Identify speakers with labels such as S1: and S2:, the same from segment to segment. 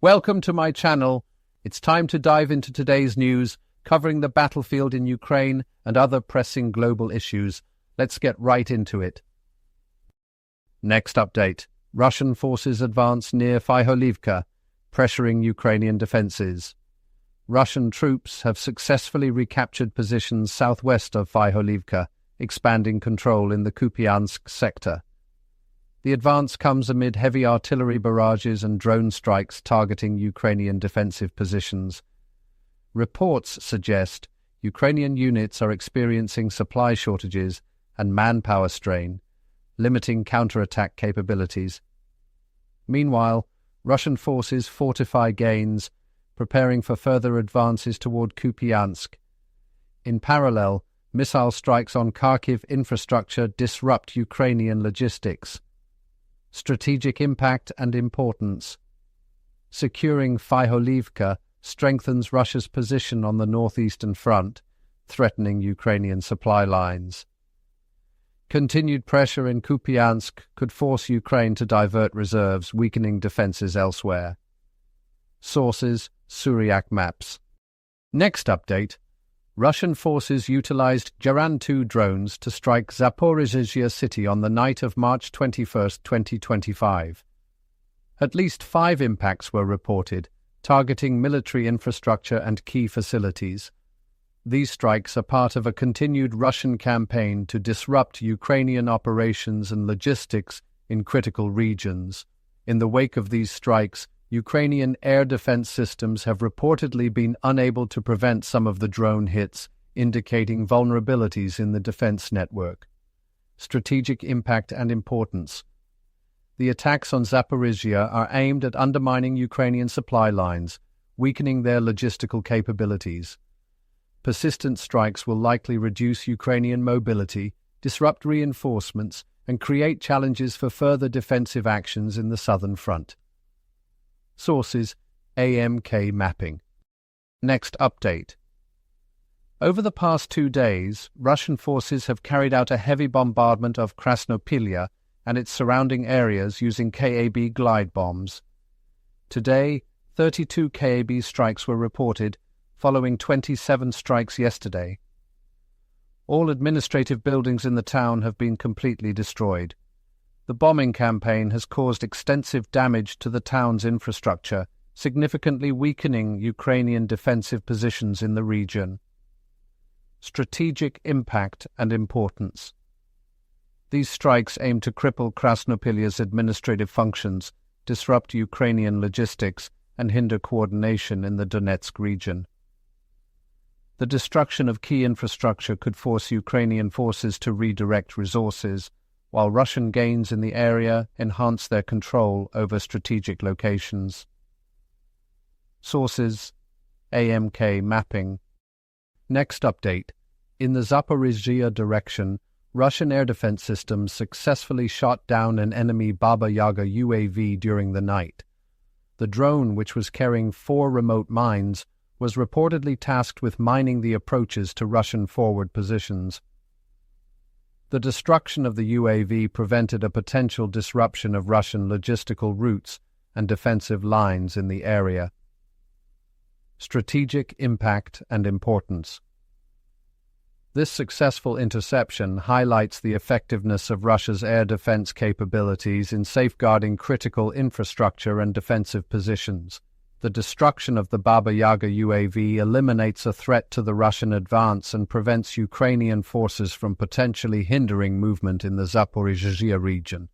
S1: Welcome to my channel. It's time to dive into today's news, covering the battlefield in Ukraine and other pressing global issues. Let's get right into it. Next update. Russian forces advance near Vyholivka, pressuring Ukrainian defenses. Russian troops have successfully recaptured positions southwest of Vyholivka, expanding control in the Kupiansk sector. The advance comes amid heavy artillery barrages and drone strikes targeting Ukrainian defensive positions. Reports suggest Ukrainian units are experiencing supply shortages and manpower strain, limiting counterattack capabilities. Meanwhile, Russian forces fortify gains, preparing for further advances toward Kupiansk. In parallel, missile strikes on Kharkiv infrastructure disrupt Ukrainian logistics. Strategic impact and importance. Securing Vyholivka strengthens Russia's position on the northeastern front, threatening Ukrainian supply lines. Continued pressure in Kupiansk could force Ukraine to divert reserves, weakening defenses elsewhere. Sources: Suryak Maps. Next update. Russian forces utilized Geran-2 drones to strike Zaporizhzhia city on the night of March 21, 2025. At least 5 impacts were reported, targeting military infrastructure and key facilities. These strikes are part of a continued Russian campaign to disrupt Ukrainian operations and logistics in critical regions. In the wake of these strikes, Ukrainian air defense systems have reportedly been unable to prevent some of the drone hits, indicating vulnerabilities in the defense network. Strategic impact and importance. The attacks on Zaporizhzhia are aimed at undermining Ukrainian supply lines, weakening their logistical capabilities. Persistent strikes will likely reduce Ukrainian mobility, disrupt reinforcements, and create challenges for further defensive actions in the southern front. Sources: AMK Mapping. Next update. Over the past 2 days, Russian forces have carried out a heavy bombardment of Krasnopilya and its surrounding areas using KAB glide bombs. Today, 32 KAB strikes were reported, following 27 strikes yesterday. All administrative buildings in the town have been completely destroyed. The bombing campaign has caused extensive damage to the town's infrastructure, significantly weakening Ukrainian defensive positions in the region. Strategic impact and importance. These strikes aim to cripple Krasnopilya's administrative functions, disrupt Ukrainian logistics, and hinder coordination in the Donetsk region. The destruction of key infrastructure could force Ukrainian forces to redirect resources, while Russian gains in the area enhance their control over strategic locations. Sources: AMK Mapping. Next update. In the Zaporizhzhia direction, Russian air defense systems successfully shot down an enemy Baba Yaga UAV during the night. The drone, which was carrying 4 remote mines, was reportedly tasked with mining the approaches to Russian forward positions. The destruction of the UAV prevented a potential disruption of Russian logistical routes and defensive lines in the area. Strategic impact and importance. This successful interception highlights the effectiveness of Russia's air defense capabilities in safeguarding critical infrastructure and defensive positions. The destruction of the Baba Yaga UAV eliminates a threat to the Russian advance and prevents Ukrainian forces from potentially hindering movement in the Zaporizhzhia region.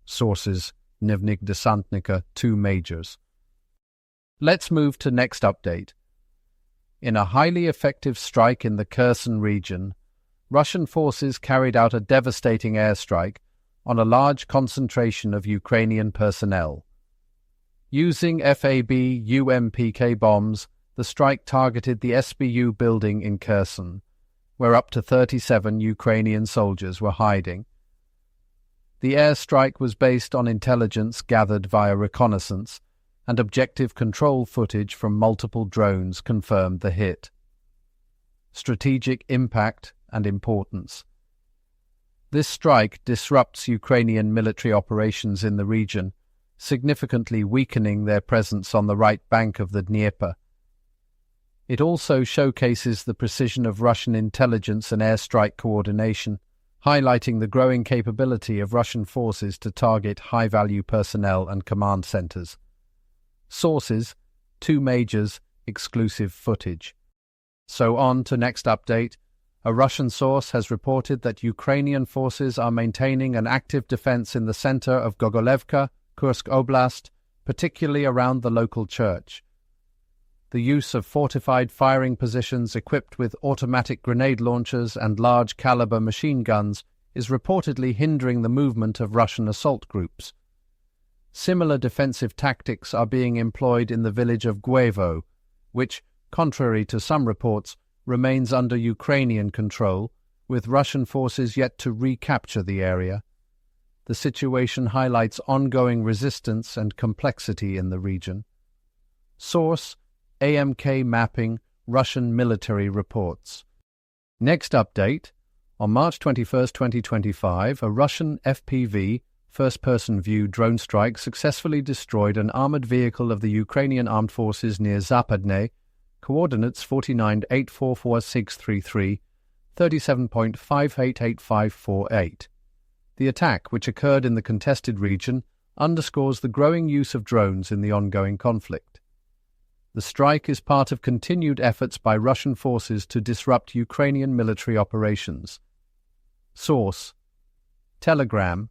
S1: Sources: Dnevnik Desantnika, 2 majors. Let's move to next update. In a highly effective strike in the Kherson region, Russian forces carried out a devastating airstrike on a large concentration of Ukrainian personnel. Using FAB-UMPK bombs, the strike targeted the SBU building in Kherson, where up to 37 Ukrainian soldiers were hiding. The airstrike was based on intelligence gathered via reconnaissance, and objective control footage from multiple drones confirmed the hit. Strategic impact and importance. This strike disrupts Ukrainian military operations in the region, significantly weakening their presence on the right bank of the Dnieper. It also showcases the precision of Russian intelligence and airstrike coordination, highlighting the growing capability of Russian forces to target high-value personnel and command centers. Sources: 2 majors, exclusive footage. So on to next update. A Russian source has reported that Ukrainian forces are maintaining an active defense in the center of Gogolevka, Kursk Oblast, particularly around the local church. The use of fortified firing positions equipped with automatic grenade launchers and large-caliber machine guns is reportedly hindering the movement of Russian assault groups. Similar defensive tactics are being employed in the village of Guevo, which, contrary to some reports, remains under Ukrainian control, with Russian forces yet to recapture the area. The situation highlights ongoing resistance and complexity in the region. Source: AMK Mapping, Russian Military Reports. Next update. On March 21, 2025, a Russian FPV, first-person view drone strike successfully destroyed an armored vehicle of the Ukrainian Armed Forces near Zapadne, coordinates 49844633, 37.588548. The attack, which occurred in the contested region, underscores the growing use of drones in the ongoing conflict. The strike is part of continued efforts by Russian forces to disrupt Ukrainian military operations. Source: Telegram,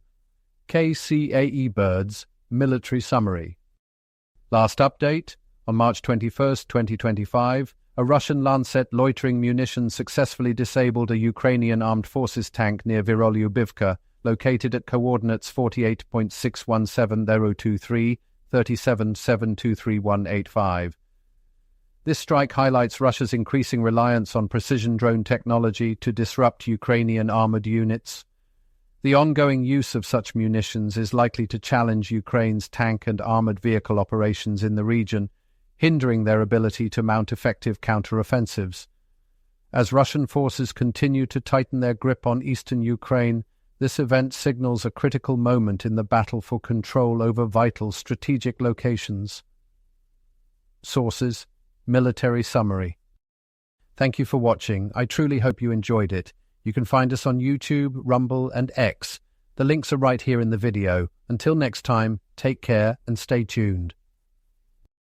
S1: KCAE Birds, Military Summary. Last update. On March 21, 2025, a Russian Lancet loitering munition successfully disabled a Ukrainian Armed Forces tank near Vyrolyubivka, located at coordinates 48.617023, 37.723185. This strike highlights Russia's increasing reliance on precision drone technology to disrupt Ukrainian armored units. The ongoing use of such munitions is likely to challenge Ukraine's tank and armored vehicle operations in the region, hindering their ability to mount effective counteroffensives. As Russian forces continue to tighten their grip on eastern Ukraine, this event signals a critical moment in the battle for control over vital strategic locations. Sources: Military Summary. Thank you for watching. I truly hope you enjoyed it. You can find us on YouTube, Rumble, and X. The links are right here in the video. Until next time, take care and stay tuned.